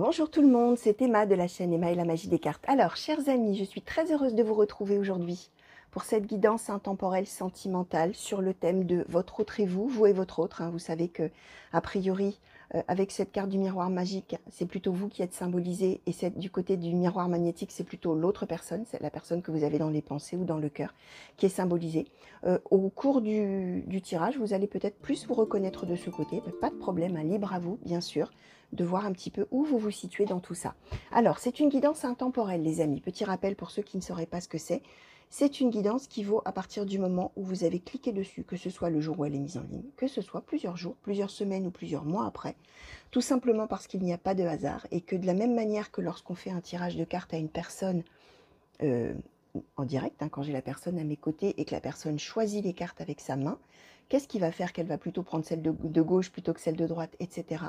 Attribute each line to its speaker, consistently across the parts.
Speaker 1: Bonjour tout le monde, c'est Emma de la chaîne Emma et la magie des cartes. Alors, chers amis, je suis très heureuse de vous retrouver aujourd'hui pour cette guidance intemporelle sentimentale sur le thème de votre autre et vous, vous et votre autre. Vous savez que, a priori, avec cette carte du miroir magique, c'est plutôt vous qui êtes symbolisé et du côté du miroir magnétique, c'est plutôt l'autre personne, c'est la personne que vous avez dans les pensées ou dans le cœur qui est symbolisée. Au cours du tirage, vous allez peut-être plus vous reconnaître de ce côté, pas de problème, libre à vous, bien sûr, de voir un petit peu où vous vous situez dans tout ça. Alors, c'est une guidance intemporelle, les amis. Petit rappel pour ceux qui ne sauraient pas ce que c'est. C'est une guidance qui vaut à partir du moment où vous avez cliqué dessus, que ce soit le jour où elle est mise en ligne, que ce soit plusieurs jours, plusieurs semaines ou plusieurs mois après, tout simplement parce qu'il n'y a pas de hasard et que de la même manière que lorsqu'on fait un tirage de cartes à une personne en direct, quand j'ai la personne à mes côtés et que la personne choisit les cartes avec sa main, qu'est-ce qui va faire qu'elle va plutôt prendre celle de gauche plutôt que celle de droite, etc.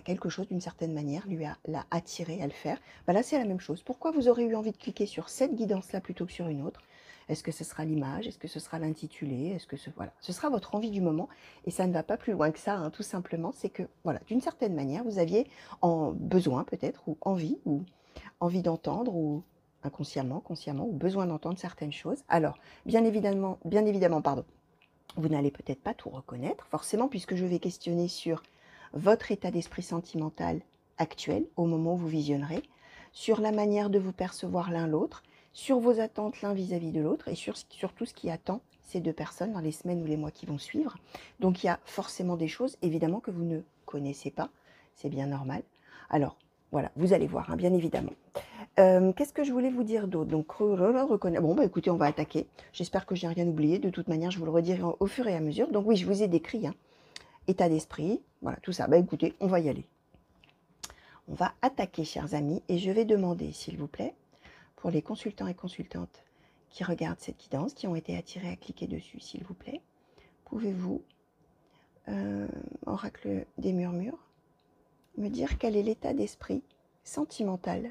Speaker 1: Quelque chose d'une certaine manière l'a attiré à le faire. Là, c'est la même chose. Pourquoi vous aurez eu envie de cliquer sur cette guidance-là plutôt que sur une autre? Est-ce que ce sera l'image? Est-ce que ce sera l'intitulé? Est-ce que voilà, ce sera votre envie du moment? Et ça ne va pas plus loin que ça, tout simplement. C'est que, voilà, d'une certaine manière, vous aviez besoin peut-être, ou envie d'entendre, ou inconsciemment, consciemment, ou besoin d'entendre certaines choses. Alors, bien évidemment, pardon, vous n'allez peut-être pas tout reconnaître, forcément, puisque je vais questionner sur votre état d'esprit sentimental actuel, au moment où vous visionnerez, sur la manière de vous percevoir l'un l'autre, sur vos attentes l'un vis-à-vis de l'autre, et sur tout ce qui attend ces deux personnes dans les semaines ou les mois qui vont suivre. Donc, il y a forcément des choses, évidemment, que vous ne connaissez pas, c'est bien normal. Alors, voilà, vous allez voir, bien évidemment. Qu'est-ce que je voulais vous dire d'autre? Donc, bon, écoutez, on va attaquer. J'espère que je n'ai rien oublié. De toute manière, je vous le redirai au fur et à mesure. Donc oui, je vous ai décrit, état d'esprit, voilà, tout ça. Écoutez, on va y aller. On va attaquer, chers amis, et je vais demander, s'il vous plaît, pour les consultants et consultantes qui regardent cette guidance, qui ont été attirés à cliquer dessus, s'il vous plaît, pouvez-vous, oracle des murmures, me dire quel est l'état d'esprit sentimental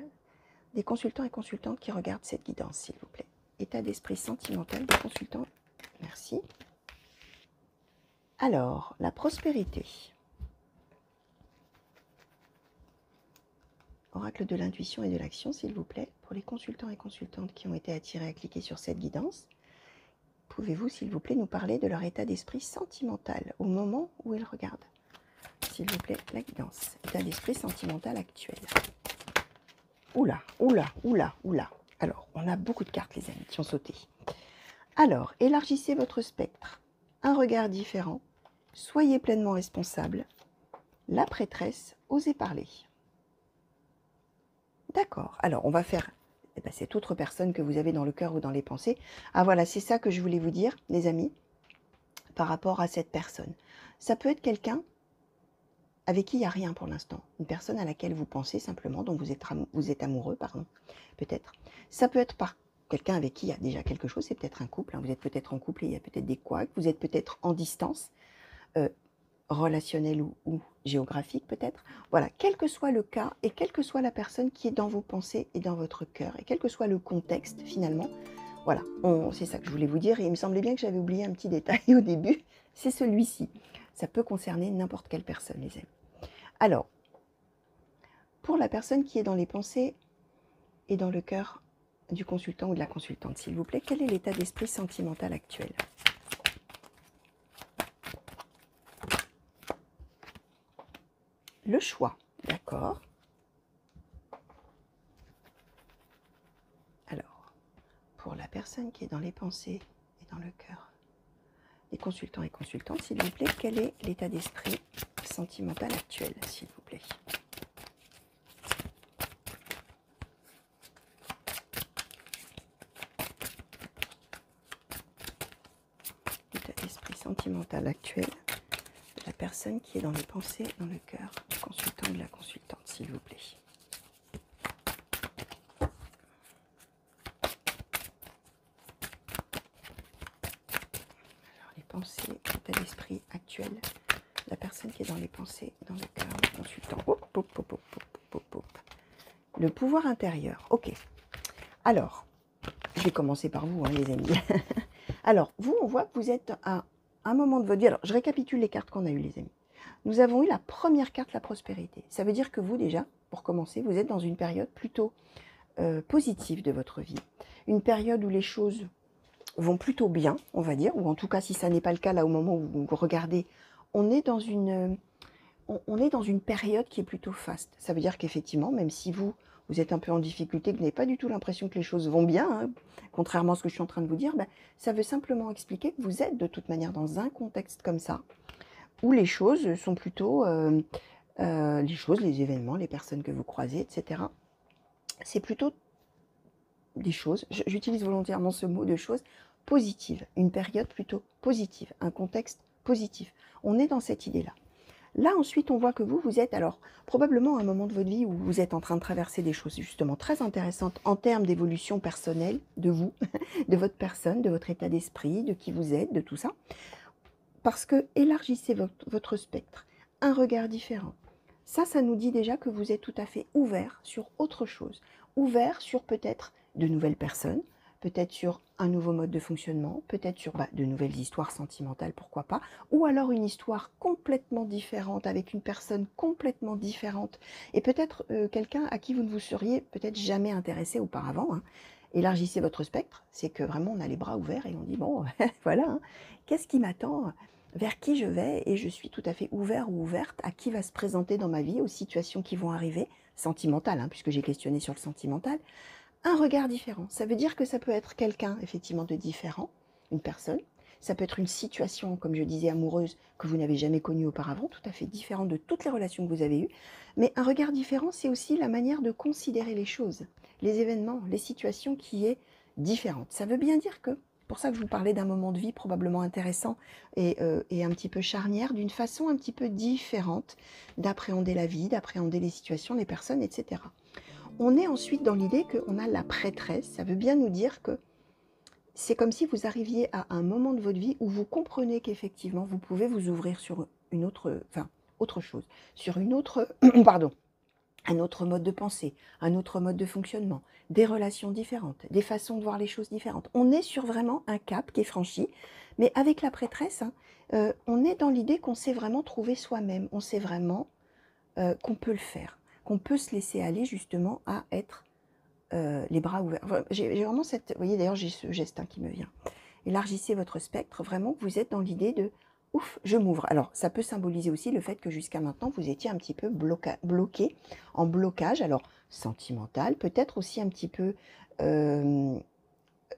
Speaker 1: des consultants et consultantes qui regardent cette guidance, s'il vous plaît. État d'esprit sentimental des consultants. Merci. Alors, la prospérité. Oracle de l'intuition et de l'action, s'il vous plaît, pour les consultants et consultantes qui ont été attirés à cliquer sur cette guidance. Pouvez-vous, s'il vous plaît, nous parler de leur état d'esprit sentimental au moment où ils regardent, s'il vous plaît, la guidance. État d'esprit sentimental actuel. Oula, oula, oula, oula. Alors, on a beaucoup de cartes, les amis, qui ont sauté. Alors, élargissez votre spectre. Un regard différent. Soyez pleinement responsable. La prêtresse, osez parler. D'accord. Alors, on va faire cette autre personne que vous avez dans le cœur ou dans les pensées. Ah voilà, c'est ça que je voulais vous dire, les amis, par rapport à cette personne. Ça peut être quelqu'un avec qui il n'y a rien pour l'instant. Une personne à laquelle vous pensez simplement, dont vous êtes amoureux, pardon, peut-être. Ça peut être par quelqu'un avec qui il y a déjà quelque chose, c'est peut-être un couple. Vous êtes peut-être en couple et il y a peut-être des couacs. Vous êtes peut-être en distance, relationnelle ou géographique peut-être. Voilà, quel que soit le cas et quelle que soit la personne qui est dans vos pensées et dans votre cœur, et quel que soit le contexte finalement, voilà, c'est ça que je voulais vous dire. Et il me semblait bien que j'avais oublié un petit détail au début, c'est celui-ci. Ça peut concerner n'importe quelle personne, les amis. Alors, pour la personne qui est dans les pensées et dans le cœur du consultant ou de la consultante, s'il vous plaît, quel est l'état d'esprit sentimental actuel? Le choix, d'accord. Alors, pour la personne qui est dans les pensées et dans le cœur des consultants et consultantes, s'il vous plaît, quel est l'état d'esprit sentimental actuel, s'il vous plaît? L'état d'esprit sentimental actuel de la personne qui est dans les pensées, dans le cœur du consultant ou de la consultante, s'il vous plaît. Alors, les pensées, l'état d'esprit actuel de la personne qui est dans les pensées, dans le cœur du consultant. Le pouvoir intérieur, ok. Alors, je vais commencer par vous, les amis. Alors, vous, on voit que vous êtes à un moment de votre vie. Alors, je récapitule les cartes qu'on a eues, les amis. Nous avons eu la première carte, la prospérité. Ça veut dire que vous, déjà, pour commencer, vous êtes dans une période plutôt positive de votre vie. Une période où les choses vont plutôt bien, on va dire, ou en tout cas, si ça n'est pas le cas, là, au moment où vous regardez, on est dans une période qui est plutôt faste. Ça veut dire qu'effectivement, même si vous êtes un peu en difficulté, que vous n'avez pas du tout l'impression que les choses vont bien, hein, contrairement à ce que je suis en train de vous dire, ben, ça veut simplement expliquer que vous êtes de toute manière dans un contexte comme ça, où les choses sont plutôt, les événements, les personnes que vous croisez, etc. C'est plutôt des choses, j'utilise volontairement ce mot de choses, positives, une période plutôt positive, un contexte positif. On est dans cette idée-là. Là, ensuite, on voit que vous êtes, alors, probablement à un moment de votre vie où vous êtes en train de traverser des choses justement très intéressantes en termes d'évolution personnelle de vous, de votre personne, de votre état d'esprit, de qui vous êtes, de tout ça. Parce que élargissez votre spectre, un regard différent. Ça nous dit déjà que vous êtes tout à fait ouvert sur autre chose. Ouvert sur peut-être de nouvelles personnes, peut-être sur un nouveau mode de fonctionnement, peut-être sur de nouvelles histoires sentimentales, pourquoi pas, ou alors une histoire complètement différente, avec une personne complètement différente, et peut-être quelqu'un à qui vous ne vous seriez peut-être jamais intéressé auparavant. Hein. Élargissez votre spectre, c'est que vraiment on a les bras ouverts et on dit bon, voilà, hein, qu'est-ce qui m'attend ? Vers qui je vais, et je suis tout à fait ouvert ou ouverte à qui va se présenter dans ma vie, aux situations qui vont arriver, sentimentales, hein, puisque j'ai questionné sur le sentimental, un regard différent. Ça veut dire que ça peut être quelqu'un, effectivement, de différent, une personne, ça peut être une situation, comme je disais, amoureuse, que vous n'avez jamais connue auparavant, tout à fait différente de toutes les relations que vous avez eues, mais un regard différent, c'est aussi la manière de considérer les choses, les événements, les situations qui est différente. Ça veut bien dire que, pour ça que je vous parlais d'un moment de vie probablement intéressant et un petit peu charnière, d'une façon un petit peu différente d'appréhender la vie, d'appréhender les situations, les personnes, etc. On est ensuite dans l'idée qu'on a la prêtresse, ça veut bien nous dire que c'est comme si vous arriviez à un moment de votre vie où vous comprenez qu'effectivement vous pouvez vous ouvrir sur une autre, autre chose, sur une autre, pardon, un autre mode de pensée, un autre mode de fonctionnement, des relations différentes, des façons de voir les choses différentes. On est sur vraiment un cap qui est franchi, mais avec la prêtresse, hein, on est dans l'idée qu'on sait vraiment trouver soi-même, on sait vraiment qu'on peut le faire, qu'on peut se laisser aller justement à être les bras ouverts. Enfin, j'ai vraiment cette... Vous voyez, d'ailleurs, j'ai ce geste qui me vient. Élargissez votre spectre, vraiment, vous êtes dans l'idée de « ouf, je m'ouvre ». Alors, ça peut symboliser aussi le fait que jusqu'à maintenant, vous étiez un petit peu bloqué, en blocage, alors sentimental, peut-être aussi un petit peu,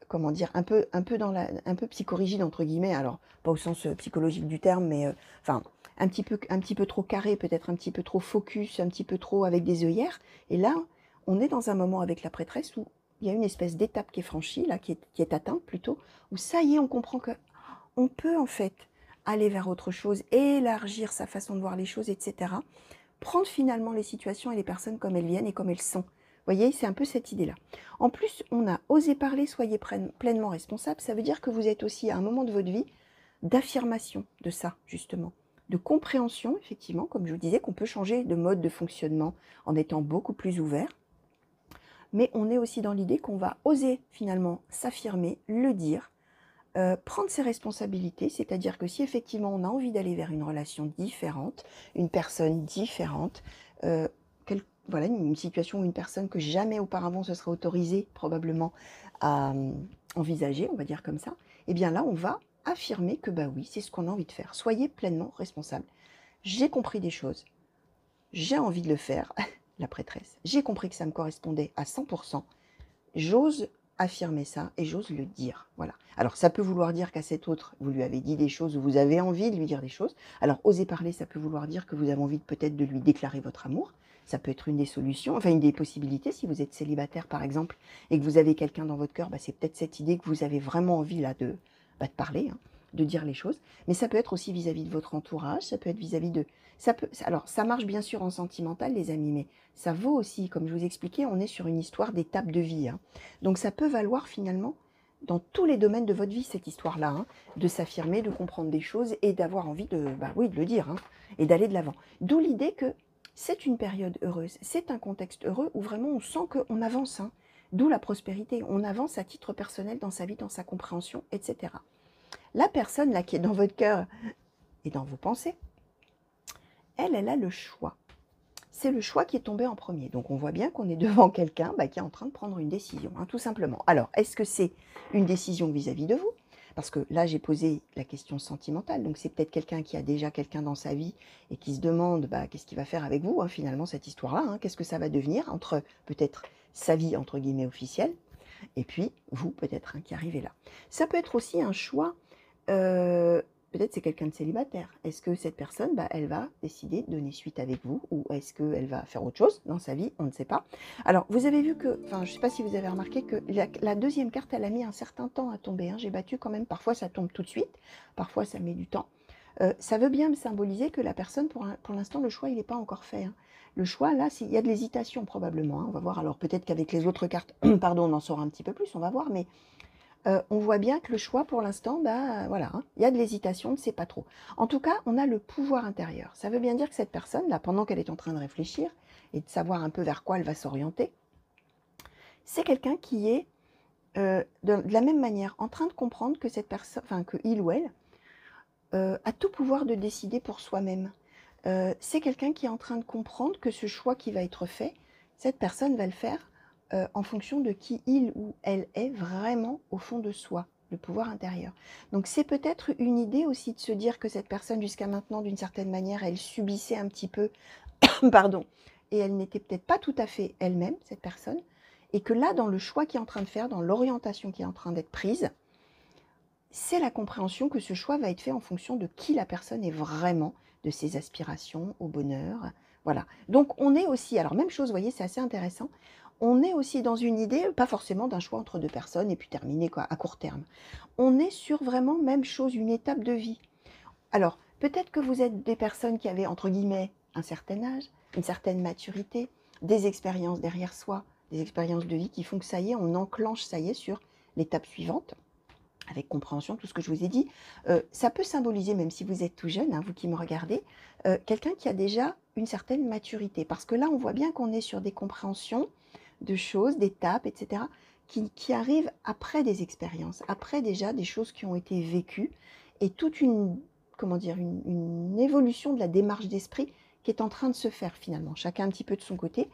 Speaker 1: comment dire, un peu psychorigide, entre guillemets, alors pas au sens psychologique du terme, mais enfin, un petit peu trop carré, peut-être un petit peu trop focus, un petit peu trop avec des œillères. Et là, on est dans un moment avec la prêtresse où il y a une espèce d'étape qui est franchie, là, qui est atteinte plutôt, où ça y est, on comprend que on peut en fait aller vers autre chose, élargir sa façon de voir les choses, etc. Prendre finalement les situations et les personnes comme elles viennent et comme elles sont. Vous voyez, c'est un peu cette idée-là. En plus, on a osé parler, soyez pleinement responsable. Ça veut dire que vous êtes aussi à un moment de votre vie d'affirmation de ça, justement. De compréhension, effectivement, comme je vous disais, qu'on peut changer de mode de fonctionnement en étant beaucoup plus ouvert. Mais on est aussi dans l'idée qu'on va oser finalement s'affirmer, le dire, prendre ses responsabilités, c'est-à-dire que si effectivement on a envie d'aller vers une relation différente, une personne différente, voilà, une situation ou une personne que jamais auparavant se serait autorisée probablement à envisager, on va dire comme ça, et bien là on va affirmer que bah oui, c'est ce qu'on a envie de faire. Soyez pleinement responsable. J'ai compris des choses, j'ai envie de le faire, la prêtresse, j'ai compris que ça me correspondait à 100%, j'ose affirmer ça et j'ose le dire. Voilà. Alors, ça peut vouloir dire qu'à cet autre, vous lui avez dit des choses ou vous avez envie de lui dire des choses. Alors, oser parler, ça peut vouloir dire que vous avez envie peut-être de lui déclarer votre amour. Ça peut être une des solutions, enfin une des possibilités. Si vous êtes célibataire, par exemple, et que vous avez quelqu'un dans votre cœur, c'est peut-être cette idée que vous avez vraiment envie là de parler, hein, de dire les choses. Mais ça peut être aussi vis-à-vis de votre entourage, ça peut être vis-à-vis de... Alors, ça marche bien sûr en sentimental, les amis, mais ça vaut aussi, comme je vous expliquais, on est sur une histoire d'étapes de vie. Hein. Donc, ça peut valoir finalement dans tous les domaines de votre vie, cette histoire-là, hein, de s'affirmer, de comprendre des choses et d'avoir envie de, oui, de le dire, hein, et d'aller de l'avant. D'où l'idée que c'est une période heureuse, c'est un contexte heureux où vraiment on sent qu'on avance. Hein. D'où la prospérité, on avance à titre personnel dans sa vie, dans sa compréhension, etc. La personne là qui est dans votre cœur et dans vos pensées, elle a le choix. c'est le choix qui est tombé en premier. Donc on voit bien qu'on est devant quelqu'un qui est en train de prendre une décision, hein, tout simplement. Alors, est-ce que c'est une décision vis-à-vis de vous? Parce que là, j'ai posé la question sentimentale, donc c'est peut-être quelqu'un qui a déjà quelqu'un dans sa vie et qui se demande qu'est-ce qu'il va faire avec vous, hein, finalement, cette histoire-là, hein, qu'est-ce que ça va devenir entre peut-être sa vie, entre guillemets, officielle, et puis vous, peut-être, hein, qui arrivez là. Ça peut être aussi un choix, peut-être c'est quelqu'un de célibataire. Est-ce que cette personne, elle va décider de donner suite avec vous, ou est-ce qu'elle va faire autre chose dans sa vie? On ne sait pas. Alors, vous avez vu que, je ne sais pas si vous avez remarqué que la deuxième carte, elle a mis un certain temps à tomber, hein. J'ai battu quand même, parfois ça tombe tout de suite, parfois ça met du temps. Ça veut bien me symboliser que la personne, pour l'instant, le choix, il n'est pas encore fait, hein. Le choix, là, il y a de l'hésitation probablement, hein. On va voir, alors peut-être qu'avec les autres cartes, pardon, on en saura un petit peu plus, on va voir, mais on voit bien que le choix, pour l'instant, voilà, hein, il y a de l'hésitation, on ne sait pas trop. En tout cas, on a le pouvoir intérieur. Ça veut bien dire que cette personne, là, pendant qu'elle est en train de réfléchir et de savoir un peu vers quoi elle va s'orienter, c'est quelqu'un qui est, de la même manière, en train de comprendre que cette personne, que il ou elle, a tout pouvoir de décider pour soi-même. C'est quelqu'un qui est en train de comprendre que ce choix qui va être fait, cette personne va le faire en fonction de qui il ou elle est vraiment au fond de soi, le pouvoir intérieur. Donc c'est peut-être une idée aussi de se dire que cette personne, jusqu'à maintenant, d'une certaine manière, elle subissait un petit peu, pardon, et elle n'était peut-être pas tout à fait elle-même, cette personne, et que là, dans le choix qu'il est en train de faire, dans l'orientation qui est en train d'être prise, c'est la compréhension que ce choix va être fait en fonction de qui la personne est vraiment, de ses aspirations au bonheur. Voilà. Donc on est aussi, alors même chose, vous voyez, c'est assez intéressant, on est aussi dans une idée, pas forcément d'un choix entre deux personnes et puis terminé à court terme. On est sur vraiment même chose, une étape de vie. Alors, peut-être que vous êtes des personnes qui avaient, entre guillemets, un certain âge, une certaine maturité, des expériences derrière soi, des expériences de vie qui font que ça y est, on enclenche, ça y est, sur l'étape suivante, avec compréhension, tout ce que je vous ai dit. Ça peut symboliser, même si vous êtes tout jeune, hein, vous qui me regardez, quelqu'un qui a déjà une certaine maturité. Parce que là, on voit bien qu'on est sur des compréhensions de choses, d'étapes, etc., qui arrivent après des expériences, après déjà des choses qui ont été vécues, et toute une, comment dire, une évolution de la démarche d'esprit qui est en train de se faire finalement, chacun un petit peu de son côté.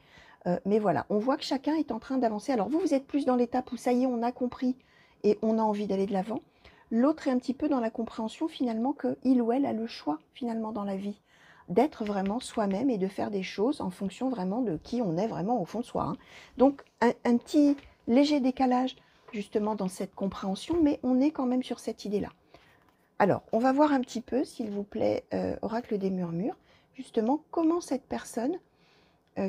Speaker 1: Mais voilà, on voit que chacun est en train d'avancer. Alors vous êtes plus dans l'étape où ça y est, on a compris, et on a envie d'aller de l'avant. L'autre est un petit peu dans la compréhension finalement qu'il ou elle a le choix finalement dans la vie, d'être vraiment soi-même et de faire des choses en fonction vraiment de qui on est vraiment au fond de soi, hein. Donc un petit léger décalage justement dans cette compréhension, mais on est quand même sur cette idée-là. Alors, on va voir un petit peu, s'il vous plaît, oracle des murmures, justement comment cette personne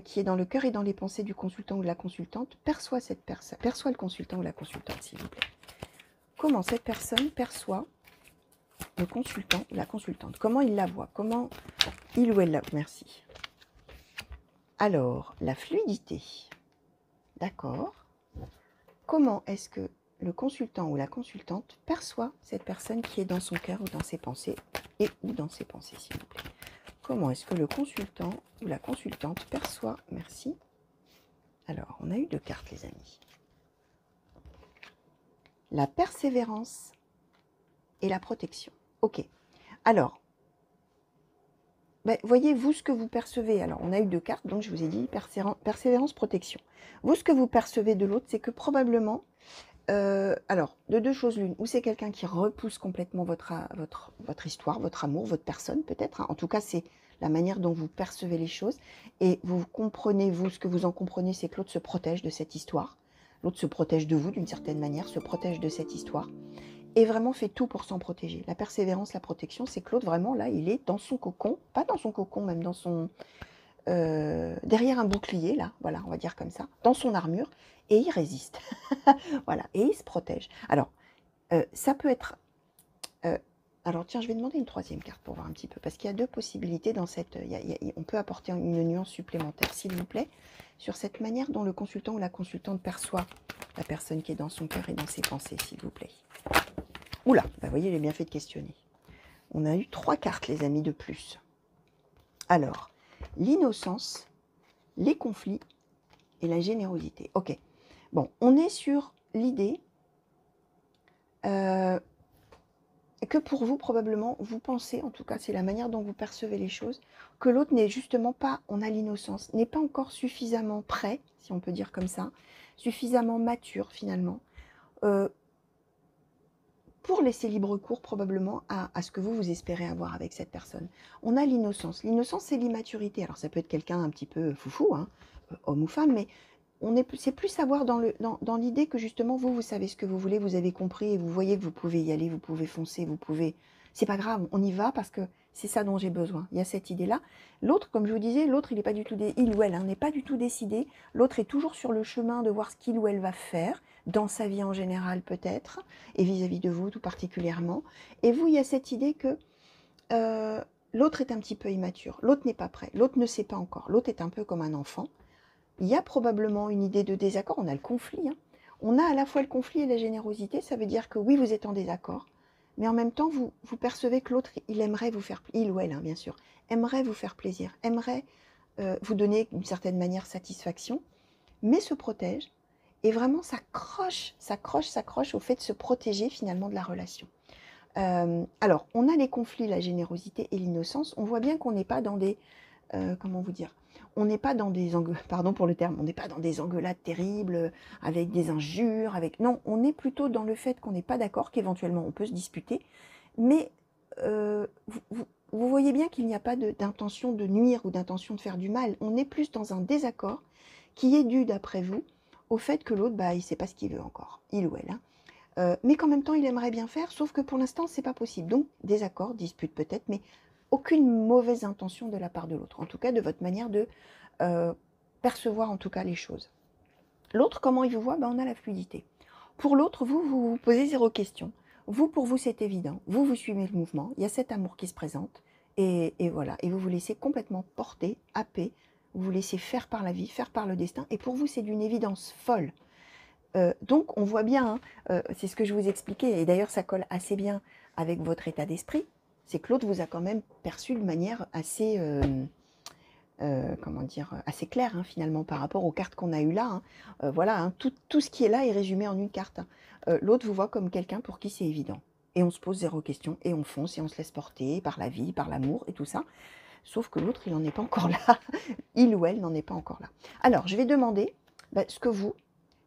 Speaker 1: qui est dans le cœur et dans les pensées du consultant ou de la consultante perçoit perçoit le consultant ou la consultante, s'il vous plaît. Comment cette personne perçoit le consultant ou la consultante? Comment il la voit? Comment il ou elle la voit? Merci. Alors, la fluidité. D'accord. Comment est-ce que le consultant ou la consultante perçoit cette personne qui est dans son cœur ou dans ses pensées, et ou dans ses pensées, s'il vous plaît? Comment est-ce que le consultant ou la consultante perçoit? Merci. Alors, on a eu 2 cartes, les amis. La persévérance et la protection. Ok. Alors, voyez, vous, ce que vous percevez, alors on a eu 2 cartes, donc je vous ai dit persévérance, protection. Vous, ce que vous percevez de l'autre, c'est que probablement, alors, de 2 choses l'une, ou c'est quelqu'un qui repousse complètement votre histoire, votre amour, votre personne peut-être, hein. En tout cas, c'est la manière dont vous percevez les choses, et vous comprenez, vous, ce que vous en comprenez, c'est que l'autre se protège de cette histoire, l'autre se protège de vous d'une certaine manière, se protège de cette histoire, et vraiment fait tout pour s'en protéger. La persévérance, la protection, c'est que l'autre, vraiment, là, il est dans son cocon, pas dans son cocon, même dans son... derrière un bouclier, là, voilà, on va dire comme ça, dans son armure, et il résiste. Voilà, et il se protège. Alors, ça peut être... alors, tiens, je vais demander une 3e carte pour voir un petit peu, parce qu'il y a 2 possibilités dans cette... on peut apporter une nuance supplémentaire, s'il vous plaît, sur cette manière dont le consultant ou la consultante perçoit la personne qui est dans son cœur et dans ses pensées, s'il vous plaît. Oula, vous voyez, j'ai bien fait de questionner. On a eu 3 cartes, les amis, de plus. Alors, l'innocence, les conflits et la générosité. Ok. Bon, on est sur l'idée... que pour vous, probablement, vous pensez, en tout cas, c'est la manière dont vous percevez les choses, que l'autre n'est justement pas, on a l'innocence, n'est pas encore suffisamment prêt, si on peut dire comme ça, suffisamment mature, finalement, euh, pour laisser libre cours, probablement, à ce que vous espérez avoir avec cette personne. On a l'innocence. L'innocence, c'est l'immaturité. Alors, ça peut être quelqu'un un petit peu foufou, hein, homme ou femme, mais c'est plus savoir dans l'idée que justement, vous savez ce que vous voulez, vous avez compris et vous voyez que vous pouvez y aller, vous pouvez foncer, vous pouvez... C'est pas grave, on y va parce que c'est ça dont j'ai besoin. Il y a cette idée-là. L'autre, comme je vous disais, l'autre, il n'est pas du tout, il ou elle n'est pas du tout décidé. L'autre est toujours sur le chemin de voir ce qu'il ou elle va faire, dans sa vie en général peut-être, et vis-à-vis de vous tout particulièrement. Et vous, il y a cette idée que l'autre est un petit peu immature, l'autre n'est pas prêt, l'autre ne sait pas encore, l'autre est un peu comme un enfant. Il y a probablement une idée de désaccord, on a le conflit. Hein. On a à la fois le conflit et la générosité, ça veut dire que oui, vous êtes en désaccord, mais en même temps, vous percevez que l'autre, il aimerait vous faire, il ou elle, hein, bien sûr, aimerait vous faire plaisir, aimerait vous donner d'une certaine manière satisfaction, mais se protège et vraiment s'accroche au fait de se protéger finalement de la relation. Alors, on a les conflits, la générosité et l'innocence. On voit bien qu'on n'est pas dans des... comment vous dire, on n'est pas dans des pardon pour le terme, on n'est pas dans des engueulades terribles, avec des injures, avec... Non, on est plutôt dans le fait qu'on n'est pas d'accord, qu'éventuellement on peut se disputer, mais vous voyez bien qu'il n'y a pas d'intention de nuire ou d'intention de faire du mal. On est plus dans un désaccord qui est dû, d'après vous, au fait que l'autre, bah, il ne sait pas ce qu'il veut encore, il ou elle, hein. Mais qu'en même temps, il aimerait bien faire, sauf que pour l'instant, c'est pas possible. Donc, désaccord, dispute peut-être, mais aucune mauvaise intention de la part de l'autre. En tout cas, de votre manière de percevoir, en tout cas, les choses. L'autre, comment il vous voit? Ben, on a la fluidité. Pour l'autre, vous posez zéro question. Vous, pour vous, c'est évident. Vous suivez le mouvement. Il y a cet amour qui se présente. Et voilà. Et vous vous laissez complètement porter, happer. Vous vous laissez faire par la vie, faire par le destin. Et pour vous, c'est d'une évidence folle. Donc, on voit bien, hein, c'est ce que je vous expliquais, et d'ailleurs, ça colle assez bien avec votre état d'esprit, c'est que l'autre vous a quand même perçu de manière assez, comment dire, assez claire, hein, finalement, par rapport aux cartes qu'on a eues là. Hein. Voilà, hein, tout ce qui est là est résumé en une carte. Hein. L'autre vous voit comme quelqu'un pour qui c'est évident. Et on se pose zéro question, et on fonce, et on se laisse porter par la vie, par l'amour, et tout ça. Sauf que l'autre, il n'en est pas encore là. Il ou elle n'en est pas encore là. Alors, je vais demander ce que vous,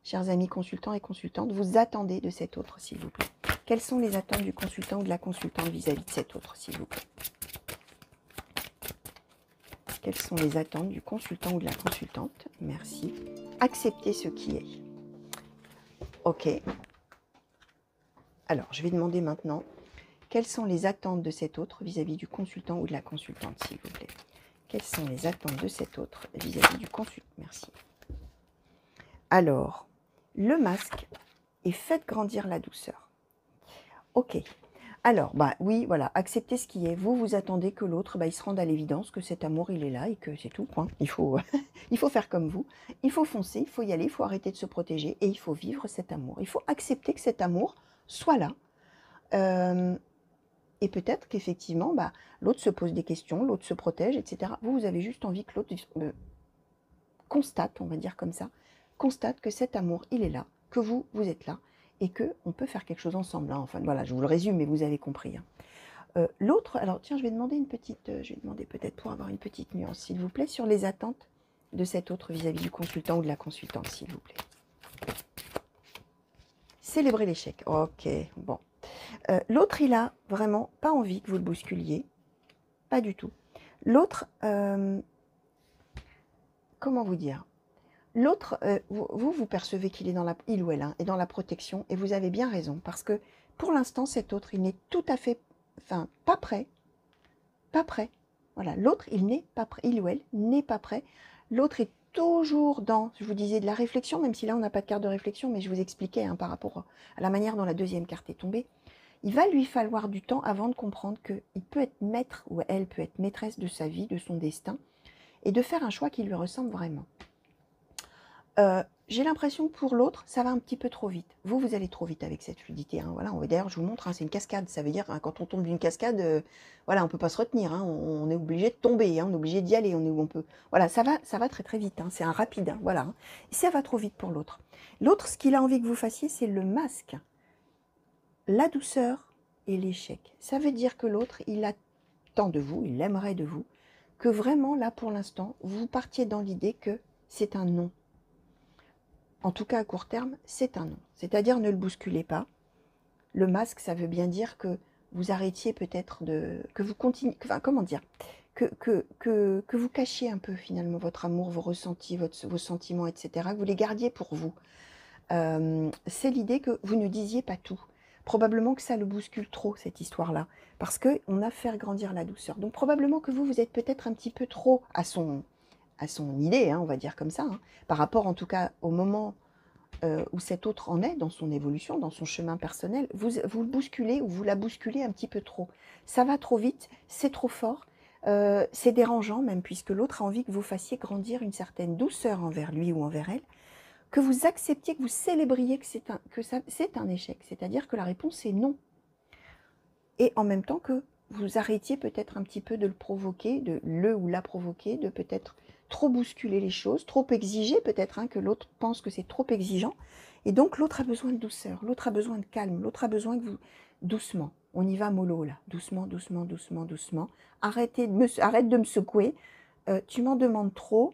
Speaker 1: chers amis consultants et consultantes, vous attendez de cet autre, s'il vous plaît. Quelles sont les attentes du consultant ou de la consultante vis-à-vis de cet autre, s'il vous plaît? Quelles sont les attentes du consultant ou de la consultante? Merci. Acceptez ce qui est. Ok. Alors, je vais demander maintenant, quelles sont les attentes de cet autre vis-à-vis du consultant ou de la consultante, s'il vous plaît? Quelles sont les attentes de cet autre vis-à-vis du consultant? Merci. Alors, le masque et faites grandir la douceur. Ok. Alors, bah oui, voilà, acceptez ce qui est. Vous attendez que l'autre, il se rende à l'évidence que cet amour, il est là et que c'est tout, point. Il faut faire comme vous. Il faut foncer, il faut y aller, il faut arrêter de se protéger et il faut vivre cet amour. Il faut accepter que cet amour soit là. Et peut-être qu'effectivement, l'autre se pose des questions, l'autre se protège, etc. Vous avez juste envie que l'autre constate, on va dire comme ça, constate que cet amour, il est là, que vous êtes là, et qu'on peut faire quelque chose ensemble. Hein. Enfin, voilà, je vous le résume, mais vous avez compris. Hein. L'autre, alors tiens, je vais demander peut-être pour avoir une petite nuance, s'il vous plaît, sur les attentes de cet autre vis-à-vis du consultant ou de la consultante, s'il vous plaît. Célébrer l'échec. Ok, bon. L'autre, il a vraiment pas envie que vous le bousculiez. Pas du tout. L'autre, comment vous dire? L'autre, vous percevez qu'il est dans il ou elle est dans la protection, et vous avez bien raison, parce que pour l'instant, cet autre, il n'est tout à fait, pas prêt. Pas prêt. Voilà, l'autre, il n'est pas prêt, il ou elle n'est pas prêt. L'autre est toujours dans, je vous disais, de la réflexion, même si là, on n'a pas de carte de réflexion, mais je vous expliquais par rapport à la manière dont la deuxième carte est tombée. Il va lui falloir du temps avant de comprendre qu'il peut être maître, ou elle peut être maîtresse de sa vie, de son destin, et de faire un choix qui lui ressemble vraiment. J'ai l'impression que pour l'autre, ça va un petit peu trop vite. Vous allez trop vite avec cette fluidité. Hein. Voilà, d'ailleurs, je vous montre, hein, c'est une cascade. Ça veut dire, quand on tombe d'une cascade, voilà, on ne peut pas se retenir. Hein. On est obligé de tomber, hein, on est obligé d'y aller. Voilà, ça va très très vite. Hein. C'est un rapide. Hein, voilà. Hein. Et ça va trop vite pour l'autre. L'autre, ce qu'il a envie que vous fassiez, c'est le masque, la douceur et l'échec. Ça veut dire que l'autre, il attend de vous, il aimerait de vous, que vraiment, là, pour l'instant, vous partiez dans l'idée que c'est un non. En tout cas, à court terme, c'est un non. C'est-à-dire, ne le bousculez pas. Le masque, ça veut bien dire que vous arrêtiez peut-être de... que vous continuez... Enfin, comment dire que vous cachiez un peu, finalement, votre amour, vos ressentis, vos sentiments, etc. Que vous les gardiez pour vous. C'est l'idée que vous ne disiez pas tout. Probablement que ça le bouscule trop, cette histoire-là, parce qu'on a fait grandir la douceur. Donc probablement que vous êtes peut-être un petit peu trop à son idée, hein, on va dire comme ça, hein, par rapport en tout cas au moment où cet autre en est dans son évolution, dans son chemin personnel. Vous le bousculez ou vous la bousculez un petit peu trop. Ça va trop vite, c'est trop fort, c'est dérangeant même, puisque l'autre a envie que vous fassiez grandir une certaine douceur envers lui ou envers elle, que vous acceptiez, que vous célébriez que c'est un échec. C'est-à-dire que la réponse est non. Et en même temps que vous arrêtiez peut-être un petit peu de le provoquer, de le ou la provoquer, de peut-être trop bousculer les choses, trop exiger peut-être, hein, que l'autre pense que c'est trop exigeant. Et donc l'autre a besoin de douceur, l'autre a besoin de calme, l'autre a besoin que vous... Doucement, on y va mollo là, doucement, doucement, doucement, doucement. Arrête de me secouer, tu m'en demandes trop,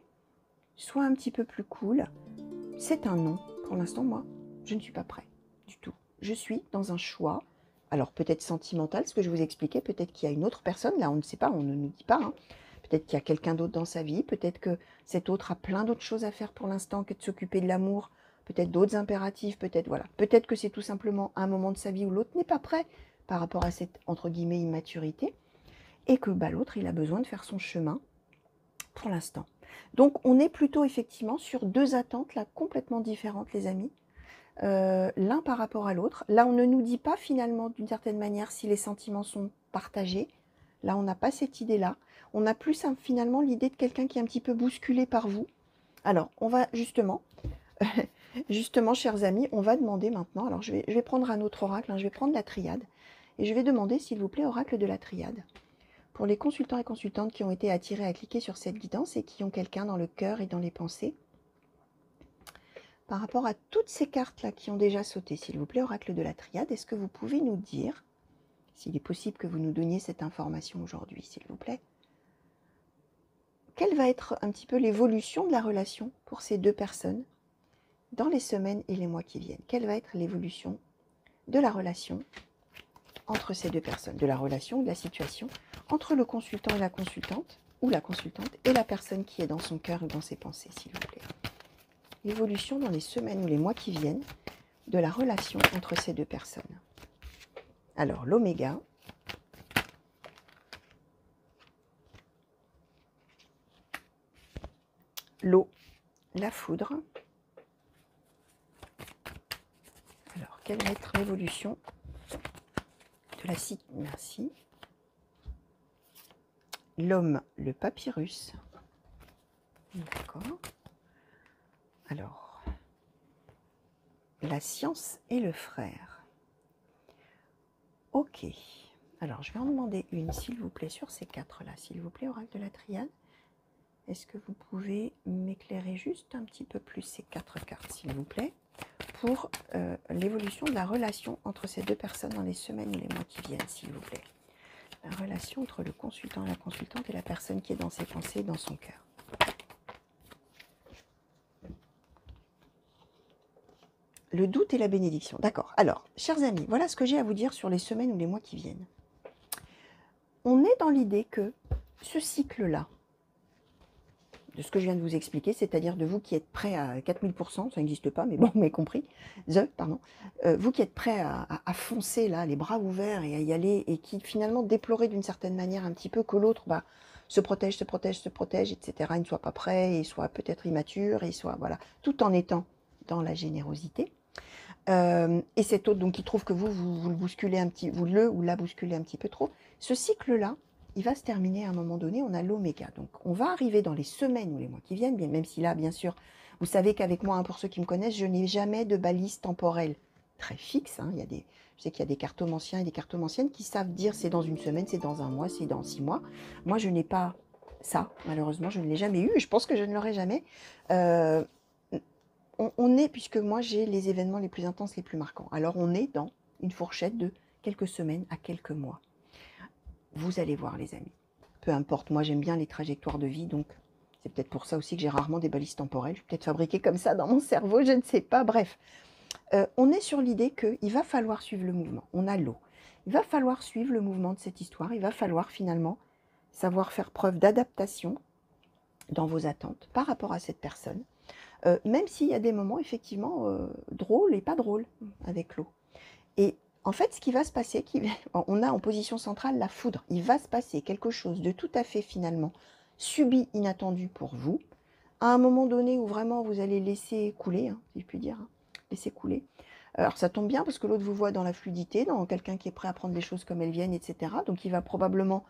Speaker 1: sois un petit peu plus cool. C'est un non. Pour l'instant, moi, je ne suis pas prêt du tout. Je suis dans un choix, alors peut-être sentimental, ce que je vous expliquais, peut-être qu'il y a une autre personne, là on ne sait pas, on ne nous dit pas, hein. Peut-être qu'il y a quelqu'un d'autre dans sa vie, peut-être que cet autre a plein d'autres choses à faire pour l'instant que de s'occuper de l'amour, peut-être d'autres impératifs, peut-être voilà. Peut-être que c'est tout simplement un moment de sa vie où l'autre n'est pas prêt par rapport à cette, entre guillemets, immaturité, et que bah, l'autre, il a besoin de faire son chemin pour l'instant. Donc, on est plutôt effectivement sur deux attentes là complètement différentes, les amis. L'un par rapport à l'autre. Là, on ne nous dit pas finalement, d'une certaine manière, si les sentiments sont partagés. Là, on n'a pas cette idée-là. On a plus finalement l'idée de quelqu'un qui est un petit peu bousculé par vous. Alors, on va justement, justement, chers amis, on va demander maintenant, alors je vais prendre un autre oracle, hein, je vais prendre la triade, et je vais demander, s'il vous plaît, oracle de la triade. Pour les consultants et consultantes qui ont été attirés à cliquer sur cette guidance et qui ont quelqu'un dans le cœur et dans les pensées, par rapport à toutes ces cartes-là qui ont déjà sauté, s'il vous plaît, oracle de la triade, est-ce que vous pouvez nous dire, s'il est possible que vous nous donniez cette information aujourd'hui, s'il vous plaît, quelle va être un petit peu l'évolution de la relation pour ces deux personnes dans les semaines et les mois qui viennent? Quelle va être l'évolution de la relation entre ces deux personnes, de la relation, de la situation, entre le consultant et la consultante, ou la consultante et la personne qui est dans son cœur ou dans ses pensées, s'il vous plaît. L'évolution dans les semaines ou les mois qui viennent de la relation entre ces deux personnes. Alors, l'oméga, l'eau, la foudre. Alors, quelle va être l'évolution de la cité? Merci. L'homme, le papyrus. D'accord. Alors, la science et le frère. Ok. Alors, je vais en demander une, s'il vous plaît, sur ces quatre-là. S'il vous plaît, oracle de la triade. Est-ce que vous pouvez m'éclairer juste un petit peu plus ces quatre cartes, s'il vous plaît, pour l'évolution de la relation entre ces deux personnes dans les semaines ou les mois qui viennent, s'il vous plaît. La relation entre le consultant, la consultante et la personne qui est dans ses pensées et dans son cœur. Le doute et la bénédiction. D'accord. Alors, chers amis, voilà ce que j'ai à vous dire sur les semaines ou les mois qui viennent. On est dans l'idée que ce cycle-là, de ce que je viens de vous expliquer, c'est-à-dire de vous qui êtes prêts à 4000%, ça n'existe pas, mais bon, mais compris, vous qui êtes prêts à foncer là, les bras ouverts et à y aller, et qui finalement déplorez d'une certaine manière un petit peu que l'autre se protège, etc., il ne soit pas prêt, et soit peut-être immature, et soit, voilà, tout en étant dans la générosité. Et cet autre, donc, qui trouve que vous le bousculez un petit, vous le ou la bousculez un petit peu trop, ce cycle-là, il va se terminer à un moment donné, on a l'oméga. Donc, on va arriver dans les semaines ou les mois qui viennent, bien, même si là, bien sûr, vous savez qu'avec moi, hein, pour ceux qui me connaissent, je n'ai jamais de balise temporelle très fixe. Hein. Je sais qu'il y a des cartomanciens et des cartomanciennes qui savent dire c'est dans une semaine, c'est dans un mois, c'est dans 6 mois. Moi, je n'ai pas ça, malheureusement, je ne l'ai jamais eu, et je pense que je ne l'aurai jamais. On est, puisque moi, j'ai les événements les plus intenses, les plus marquants. Alors, on est dans une fourchette de quelques semaines à quelques mois. Vous allez voir les amis. Peu importe, moi j'aime bien les trajectoires de vie, donc c'est peut-être pour ça aussi que j'ai rarement des balises temporelles. Je suis peut-être fabriquée comme ça dans mon cerveau, je ne sais pas. Bref, on est sur l'idée qu'il va falloir suivre le mouvement. On a l'eau. Il va falloir suivre le mouvement de cette histoire. Il va falloir finalement savoir faire preuve d'adaptation dans vos attentes par rapport à cette personne. Même s'il y a des moments effectivement drôles et pas drôles avec l'eau. Et en fait, ce qui va se passer, on a en position centrale la foudre. Il va se passer quelque chose de tout à fait finalement subi, inattendu pour vous, à un moment donné où vraiment vous allez laisser couler, hein, si je puis dire, hein, laisser couler. Alors ça tombe bien parce que l'autre vous voit dans la fluidité, dans quelqu'un qui est prêt à prendre les choses comme elles viennent, etc. Donc il va probablement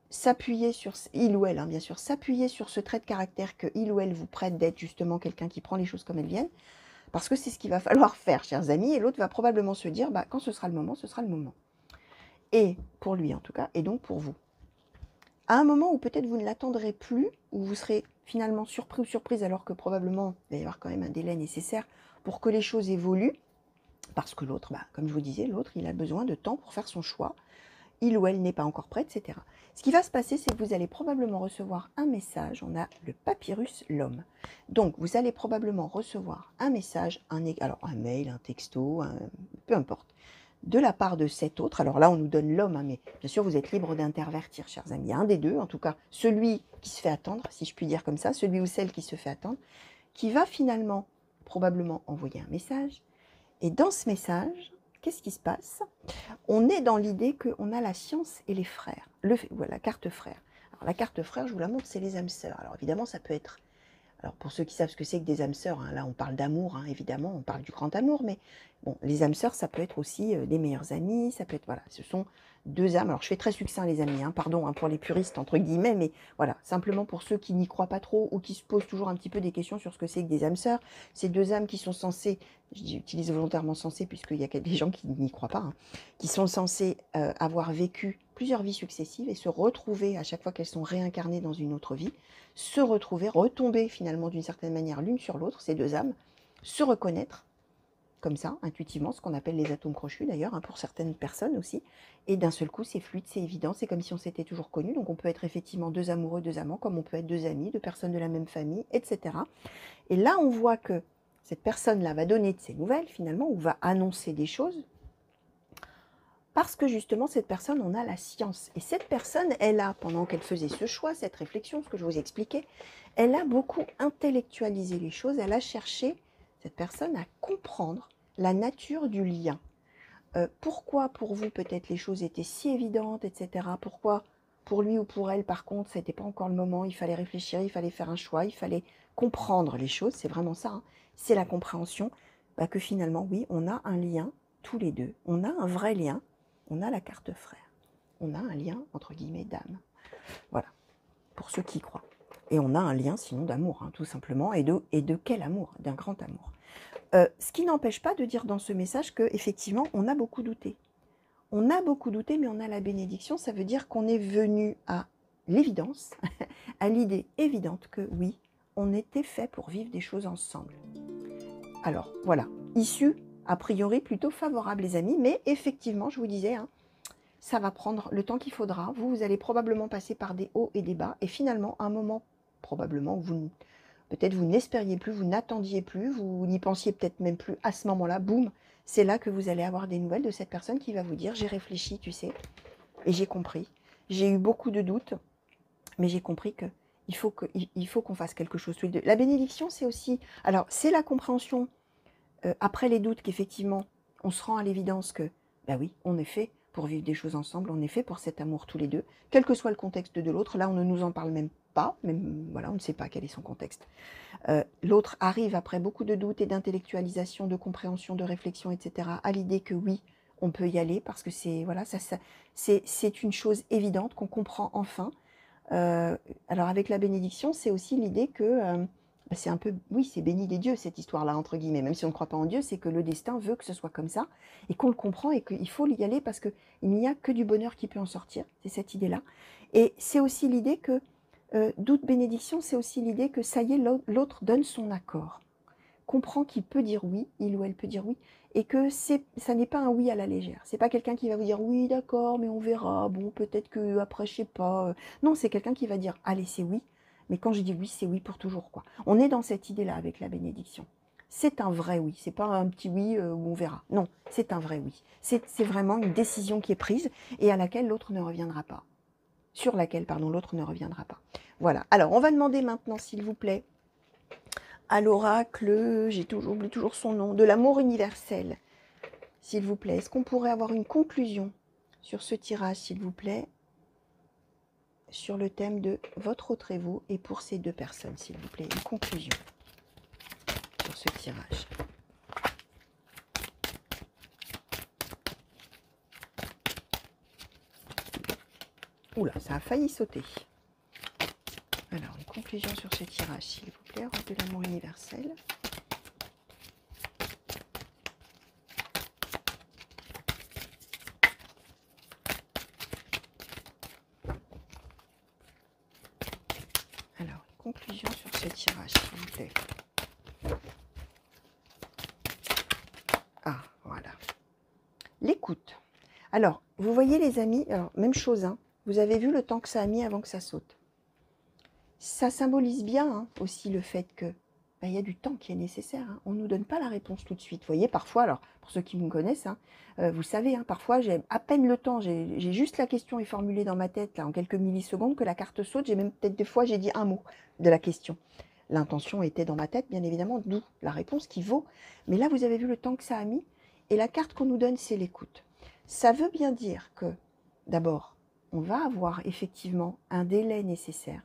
Speaker 1: s'appuyer sur, il ou elle, hein, bien sûr, s'appuyer sur ce trait de caractère que il ou elle vous prête d'être justement quelqu'un qui prend les choses comme elles viennent. Parce que c'est ce qu'il va falloir faire, chers amis, et l'autre va probablement se dire, bah, quand ce sera le moment, ce sera le moment. Et pour lui en tout cas, et donc pour vous. À un moment où peut-être vous ne l'attendrez plus, où vous serez finalement surpris ou surprise, alors que probablement il va y avoir quand même un délai nécessaire pour que les choses évoluent, parce que l'autre, bah, comme je vous disais, l'autre, il a besoin de temps pour faire son choix, il ou elle n'est pas encore prêt, etc. Ce qui va se passer, c'est que vous allez probablement recevoir un message. On a le papyrus, l'homme. Donc, vous allez probablement recevoir un message, alors un mail, un texto, peu importe, de la part de cet autre. Alors là, on nous donne l'homme, hein, mais bien sûr, vous êtes libre d'intervertir, chers amis. Il y a un des deux, en tout cas, celui qui se fait attendre, si je puis dire comme ça, celui ou celle qui se fait attendre, qui va finalement probablement envoyer un message. Et dans ce message, qu'est-ce qui se passe? On est dans l'idée qu'on a la science et les frères. Voilà, la carte frère. Alors la carte frère, je vous la montre, c'est les âmes sœurs. Alors évidemment, ça peut être... Alors pour ceux qui savent ce que c'est que des âmes sœurs, hein, là on parle d'amour, hein, évidemment, on parle du grand amour, mais bon, les âmes sœurs, ça peut être aussi des meilleurs amis, ça peut être, voilà, ce sont deux âmes. Alors je fais très succinct les amis, hein, pardon hein, pour les puristes entre guillemets, mais voilà, simplement pour ceux qui n'y croient pas trop ou qui se posent toujours un petit peu des questions sur ce que c'est que des âmes sœurs, ces deux âmes qui sont censées, j'utilise volontairement censées puisqu'il y a des gens qui n'y croient pas, hein, qui sont censées avoir vécu plusieurs vies successives et se retrouver à chaque fois qu'elles sont réincarnées dans une autre vie, se retrouver, retomber finalement d'une certaine manière l'une sur l'autre, ces deux âmes, se reconnaître, comme ça, intuitivement, ce qu'on appelle les atomes crochus d'ailleurs, hein, pour certaines personnes aussi, et d'un seul coup c'est fluide, c'est évident, c'est comme si on s'était toujours connus, donc on peut être effectivement deux amoureux, deux amants, comme on peut être deux amis, deux personnes de la même famille, etc. Et là on voit que cette personne-là va donner de ses nouvelles finalement, ou va annoncer des choses, parce que justement, cette personne, on a la science. Et cette personne, elle a, pendant qu'elle faisait ce choix, cette réflexion, ce que je vous expliquais, elle a beaucoup intellectualisé les choses. Elle a cherché, cette personne, à comprendre la nature du lien. Pourquoi pour vous, peut-être, les choses étaient si évidentes, etc. Pourquoi pour lui ou pour elle, par contre, ce n'était pas encore le moment. Il fallait réfléchir, il fallait faire un choix, il fallait comprendre les choses. C'est vraiment ça, hein. C'est la compréhension bah, que finalement, oui, on a un lien, tous les deux. On a un vrai lien. On a la carte frère. On a un lien, entre guillemets, d'âme. Voilà, pour ceux qui y croient. Et on a un lien, sinon, d'amour, hein, tout simplement. Et de quel amour? D'un grand amour. Ce qui n'empêche pas de dire dans ce message qu'effectivement, on a beaucoup douté. On a beaucoup douté, mais on a la bénédiction. Ça veut dire qu'on est venu à l'évidence, à l'idée évidente que oui, on était fait pour vivre des choses ensemble. Alors, voilà, issue a priori plutôt favorable les amis, mais effectivement, je vous disais, hein, ça va prendre le temps qu'il faudra. Vous allez probablement passer par des hauts et des bas, et finalement, à un moment, probablement, peut-être vous n'espériez plus, vous n'attendiez plus, vous n'y pensiez peut-être même plus à ce moment-là, boum, c'est là que vous allez avoir des nouvelles de cette personne qui va vous dire, j'ai réfléchi, tu sais, et j'ai compris. J'ai eu beaucoup de doutes, mais j'ai compris que il faut qu'on fasse quelque chose tous les deux. La bénédiction, c'est aussi, alors c'est la compréhension après les doutes qu'effectivement, on se rend à l'évidence que, bah oui, on est fait pour vivre des choses ensemble, on est fait pour cet amour tous les deux, quel que soit le contexte de l'autre. Là, on ne nous en parle même pas, même, voilà, on ne sait pas quel est son contexte. L'autre arrive après beaucoup de doutes et d'intellectualisation, de compréhension, de réflexion, etc., à l'idée que oui, on peut y aller parce que c'est voilà, c'est une chose évidente qu'on comprend enfin. Alors avec la bénédiction, c'est aussi l'idée que c'est un peu, oui, c'est béni des dieux cette histoire-là, entre guillemets, même si on ne croit pas en Dieu, c'est que le destin veut que ce soit comme ça, et qu'on le comprend, et qu'il faut y aller parce qu'il n'y a que du bonheur qui peut en sortir, c'est cette idée-là. Et c'est aussi l'idée que, doute bénédiction, c'est aussi l'idée que ça y est, l'autre donne son accord. comprend qu'il peut dire oui, il ou elle peut dire oui, et que ça n'est pas un oui à la légère. C'est pas quelqu'un qui va vous dire oui, d'accord, mais on verra, bon, peut-être que après, je sais pas. Non, c'est quelqu'un qui va dire allez, c'est oui, mais quand je dis oui, c'est oui pour toujours, quoi. On est dans cette idée-là avec la bénédiction. C'est un vrai oui, c'est pas un petit oui où on verra. Non, c'est un vrai oui. C'est vraiment une décision qui est prise et à laquelle l'autre ne reviendra pas. Sur laquelle, pardon, l'autre ne reviendra pas. Voilà. Alors, on va demander maintenant, s'il vous plaît, à l'oracle, j'oublie toujours son nom, de l'amour universel. S'il vous plaît, est-ce qu'on pourrait avoir une conclusion sur ce tirage, s'il vous plaît, sur le thème de votre autre et vous, et pour ces deux personnes, s'il vous plaît, une conclusion sur ce tirage. Oula, ça a failli sauter. Alors, une conclusion sur ce tirage, s'il vous plaît, oracle de l'amour universel. Alors, une conclusion sur ce tirage, s'il vous plaît. Ah, voilà. L'écoute. Alors, vous voyez les amis, alors, même chose, hein, vous avez vu le temps que ça a mis avant que ça saute. Ça symbolise bien hein, aussi le fait que il y a du temps qui est nécessaire. Hein. On ne nous donne pas la réponse tout de suite. Vous voyez, parfois, alors pour ceux qui me connaissent, hein, vous savez, hein, parfois j'ai à peine le temps, j'ai juste la question est formulée dans ma tête là, en quelques millisecondes que la carte saute. J'ai même peut-être des fois j'ai dit un mot de la question. L'intention était dans ma tête, bien évidemment, d'où la réponse qui vaut. Mais là, vous avez vu le temps que ça a mis. Et la carte qu'on nous donne, c'est l'écoute. Ça veut bien dire que, d'abord, on va avoir effectivement un délai nécessaire,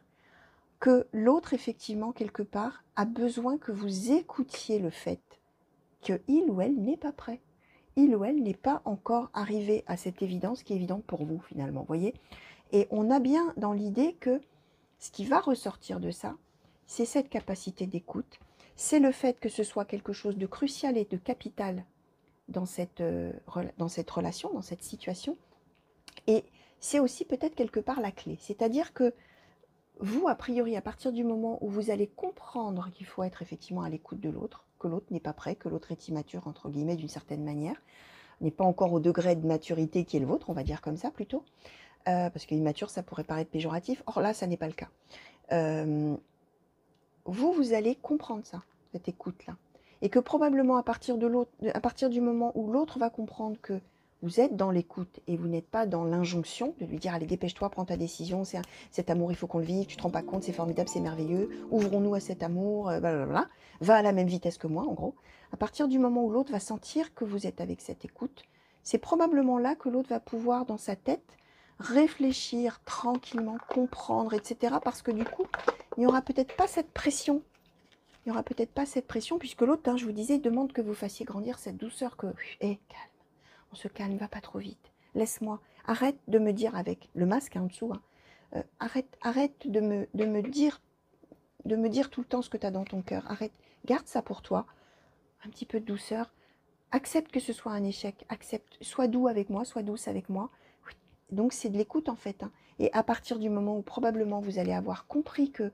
Speaker 1: que l'autre, effectivement, quelque part, a besoin que vous écoutiez le fait qu'il ou elle n'est pas prêt. Il ou elle n'est pas encore arrivé à cette évidence qui est évidente pour vous, finalement, voyez. Et on a bien dans l'idée que ce qui va ressortir de ça, c'est cette capacité d'écoute, c'est le fait que ce soit quelque chose de crucial et de capital dans cette relation, dans cette situation. Et c'est aussi peut-être quelque part la clé. C'est-à-dire que vous, a priori, à partir du moment où vous allez comprendre qu'il faut être effectivement à l'écoute de l'autre, que l'autre n'est pas prêt, que l'autre est immature, entre guillemets, d'une certaine manière, n'est pas encore au degré de maturité qui est le vôtre, on va dire comme ça plutôt, parce qu'immature, ça pourrait paraître péjoratif. Or là, ça n'est pas le cas. Vous allez comprendre ça, cette écoute-là. Et que probablement à partir du moment où l'autre va comprendre que vous êtes dans l'écoute et vous n'êtes pas dans l'injonction de lui dire allez dépêche-toi, prends ta décision, cet amour il faut qu'on le vive, tu te rends pas compte, c'est formidable, c'est merveilleux, ouvrons-nous à cet amour, blablabla, va à la même vitesse que moi en gros. À partir du moment où l'autre va sentir que vous êtes avec cette écoute, c'est probablement là que l'autre va pouvoir dans sa tête réfléchir tranquillement, comprendre, etc. Parce que du coup, il n'y aura peut-être pas cette pression. Il n'y aura peut-être pas cette pression puisque l'autre, hein, je vous disais, demande que vous fassiez grandir cette douceur que, calme, on se calme, va pas trop vite. Laisse-moi, arrête de me dire avec le masque en dessous, hein, arrête de me dire tout le temps ce que tu as dans ton cœur. Arrête, garde ça pour toi, un petit peu de douceur. Accepte que ce soit un échec, accepte, sois doux avec moi, sois douce avec moi. Donc c'est de l'écoute en fait. Hein. Et à partir du moment où probablement vous allez avoir compris que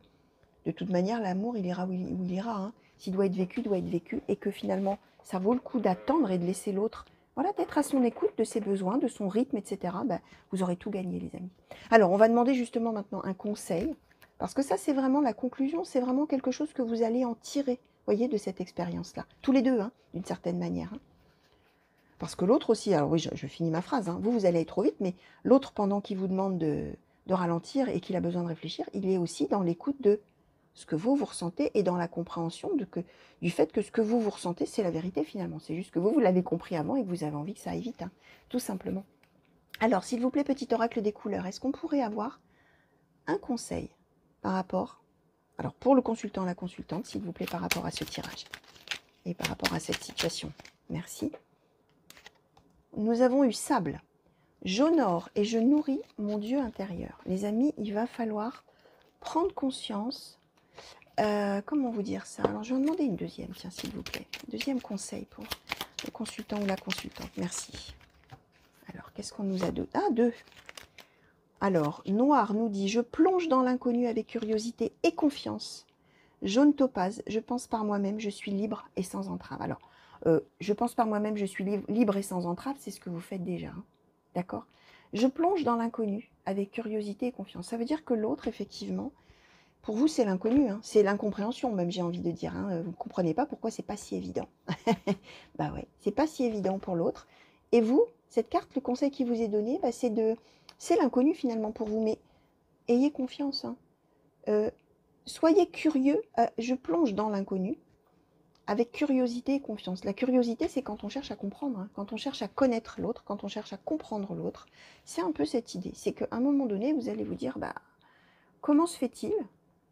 Speaker 1: de toute manière l'amour il ira où il ira. Hein. S'il doit être vécu et que finalement ça vaut le coup d'attendre et de laisser l'autre, voilà, d'être à son écoute de ses besoins, de son rythme, etc. Ben, vous aurez tout gagné les amis. Alors on va demander justement maintenant un conseil, parce que ça c'est vraiment la conclusion, c'est vraiment quelque chose que vous allez en tirer, voyez, de cette expérience-là. Tous les deux, hein, d'une certaine manière. Hein. Parce que l'autre aussi, alors oui, je finis ma phrase, hein, vous allez trop vite, mais l'autre, pendant qu'il vous demande de ralentir et qu'il a besoin de réfléchir, il est aussi dans l'écoute de ce que vous ressentez et dans la compréhension du fait que ce que vous ressentez, c'est la vérité finalement. C'est juste que vous l'avez compris avant et que vous avez envie que ça aille vite, hein, tout simplement. Alors, s'il vous plaît, petit oracle des couleurs, est-ce qu'on pourrait avoir un conseil par rapport, alors pour le consultant, la consultante, s'il vous plaît, par rapport à ce tirage et par rapport à cette situation. Merci. Nous avons eu sable. J'honore et je nourris mon Dieu intérieur. Les amis, il va falloir prendre conscience. Comment vous dire ça? Alors, je vais en demander une deuxième, tiens, s'il vous plaît. Deuxième conseil pour le consultant ou la consultante. Merci. Alors, qu'est-ce qu'on nous a deux? Ah, deux. Alors, Noir nous dit « Je plonge dans l'inconnu avec curiosité et confiance. Jaune topaz, je pense par moi-même, je suis libre et sans entrave. Alors, je pense par moi-même, je suis libre et sans entrave, c'est ce que vous faites déjà. Hein. D'accord? Je plonge dans l'inconnu avec curiosité et confiance. Ça veut dire que l'autre, effectivement, pour vous, c'est l'inconnu, hein, c'est l'incompréhension même, j'ai envie de dire. Hein, vous ne comprenez pas pourquoi c'est pas si évident. Bah ouais, c'est pas si évident pour l'autre. Et vous, cette carte, le conseil qui vous est donné, bah, c'est l'inconnu finalement pour vous. Mais ayez confiance. Hein. Soyez curieux. Je plonge dans l'inconnu avec curiosité et confiance. La curiosité, c'est quand on cherche à comprendre, hein, quand on cherche à connaître l'autre, quand on cherche à comprendre l'autre. C'est un peu cette idée. C'est qu'à un moment donné, vous allez vous dire, bah, comment se fait-il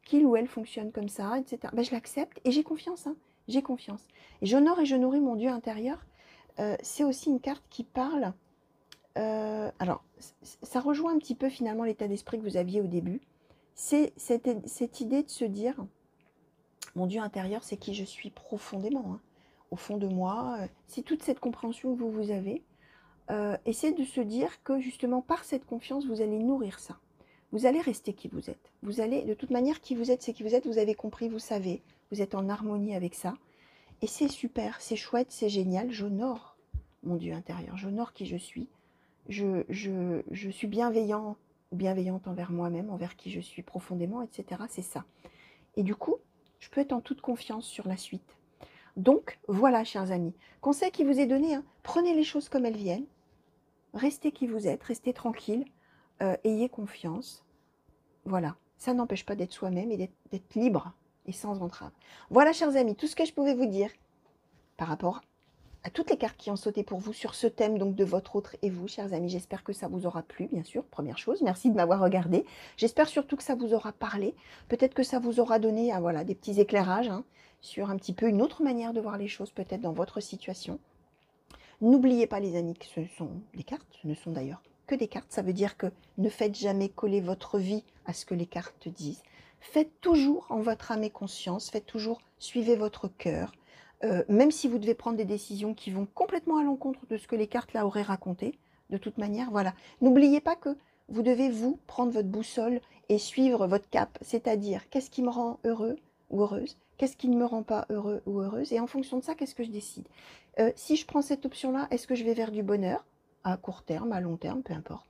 Speaker 1: qu'il ou elle fonctionne comme ça, etc. Ben, je l'accepte et j'ai confiance. Hein, j'ai confiance. Et j'honore et je nourris mon Dieu intérieur. C'est aussi une carte qui parle. Alors, ça rejoint un petit peu finalement l'état d'esprit que vous aviez au début. C'est cette idée de se dire, mon Dieu intérieur, c'est qui je suis profondément, hein, au fond de moi. C'est toute cette compréhension que vous avez. Et c'est de se dire que justement, par cette confiance, vous allez nourrir ça. Vous allez rester qui vous êtes. Vous allez, de toute manière, qui vous êtes, c'est qui vous êtes. Vous avez compris, vous savez. Vous êtes en harmonie avec ça. Et c'est super, c'est chouette, c'est génial. J'honore mon Dieu intérieur. J'honore qui je suis. Je suis bienveillant ou bienveillante envers moi-même, envers qui je suis profondément, etc. C'est ça. Et du coup, je peux être en toute confiance sur la suite. Donc, voilà, chers amis. Conseil qui vous est donné, hein, prenez les choses comme elles viennent. Restez qui vous êtes, restez tranquille. Ayez confiance. Voilà, ça n'empêche pas d'être soi-même et d'être libre et sans entrave. Voilà, chers amis, tout ce que je pouvais vous dire par rapport à toutes les cartes qui ont sauté pour vous sur ce thème donc de votre autre et vous, chers amis. J'espère que ça vous aura plu, bien sûr, première chose. Merci de m'avoir regardé. J'espère surtout que ça vous aura parlé. Peut-être que ça vous aura donné voilà, des petits éclairages hein, sur un petit peu une autre manière de voir les choses, peut-être dans votre situation. N'oubliez pas, les amis, que ce sont des cartes, ce ne sont d'ailleurs que des cartes. Ça veut dire que ne faites jamais coller votre vie à ce que les cartes disent. Faites toujours en votre âme et conscience, faites toujours, suivez votre cœur. Même si vous devez prendre des décisions qui vont complètement à l'encontre de ce que les cartes là auraient raconté, de toute manière, voilà. N'oubliez pas que vous devez, vous, prendre votre boussole et suivre votre cap, c'est-à-dire, qu'est-ce qui me rend heureux ou heureuse, qu'est-ce qui ne me rend pas heureux ou heureuse, et en fonction de ça, qu'est-ce que je décide. Si je prends cette option-là, est-ce que je vais vers du bonheur, à court terme, à long terme, peu importe.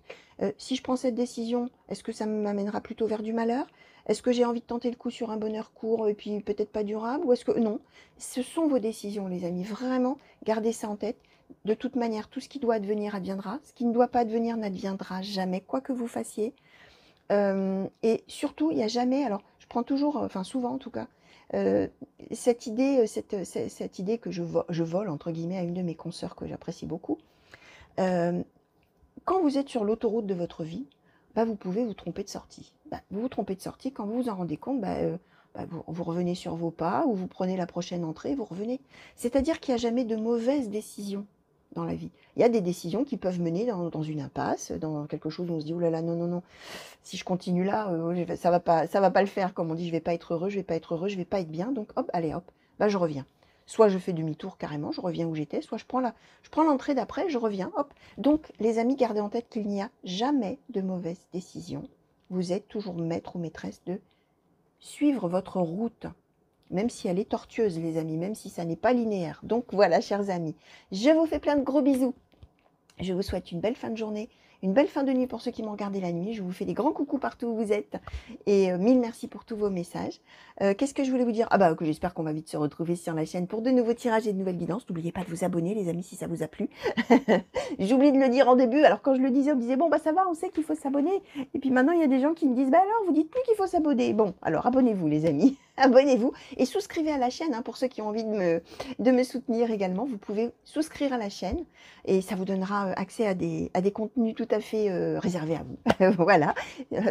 Speaker 1: Si je prends cette décision, est-ce que ça m'amènera plutôt vers du malheur? Est-ce que j'ai envie de tenter le coup sur un bonheur court et puis peut-être pas durable? Ou est-ce que non? Ce sont vos décisions, les amis. Vraiment, gardez ça en tête. De toute manière, tout ce qui doit advenir adviendra. Ce qui ne doit pas advenir n'adviendra jamais, quoi que vous fassiez. Et surtout, il n'y a jamais, alors je prends toujours, enfin souvent en tout cas, cette idée que je vole, entre guillemets, à une de mes consoeurs que j'apprécie beaucoup. Quand vous êtes sur l'autoroute de votre vie, bah, vous pouvez vous tromper de sortie. Bah, vous vous trompez de sortie, quand vous vous en rendez compte, vous revenez sur vos pas ou vous prenez la prochaine entrée et vous revenez. C'est-à-dire qu'il n'y a jamais de mauvaise décision dans la vie. Il y a des décisions qui peuvent mener dans une impasse, dans quelque chose où on se dit « Oh là là, non, non, non, si je continue là, ça va pas le faire. » Comme on dit, je vais pas être heureux, je vais pas être heureux, je vais pas être bien. Donc hop, allez hop, bah, je reviens. Soit je fais demi-tour carrément, je reviens où j'étais, soit je prends l'entrée d'après, je reviens, hop. Donc, les amis, gardez en tête qu'il n'y a jamais de mauvaise décision. Vous êtes toujours maître ou maîtresse de suivre votre route, même si elle est tortueuse, les amis, même si ça n'est pas linéaire. Donc voilà, chers amis, je vous fais plein de gros bisous. Je vous souhaite une belle fin de journée, une belle fin de nuit pour ceux qui m'ont regardé la nuit. Je vous fais des grands coucous partout où vous êtes. Et mille merci pour tous vos messages. Qu'est-ce que je voulais vous dire? Ah bah que j'espère qu'on va vite se retrouver sur la chaîne pour de nouveaux tirages et de nouvelles guidances. N'oubliez pas de vous abonner, les amis, si ça vous a plu. J'oublie de le dire en début. Alors quand je le disais, on me disait bon bah ça va, on sait qu'il faut s'abonner. Et puis maintenant il y a des gens qui me disent bah alors vous dites plus qu'il faut s'abonner. Bon alors abonnez-vous les amis, abonnez-vous et souscrivez à la chaîne hein, pour ceux qui ont envie de me soutenir également. Vous pouvez souscrire à la chaîne et ça vous donnera accès à des contenus tout à fait réservés à vous. Voilà,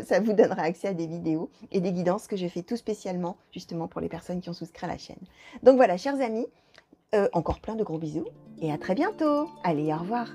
Speaker 1: ça vous donnera accès à des vidéos et des guidances que je fais tout spécialement justement pour les personnes qui ont souscrit à la chaîne. Donc voilà, chers amis, encore plein de gros bisous et à très bientôt. Allez, au revoir.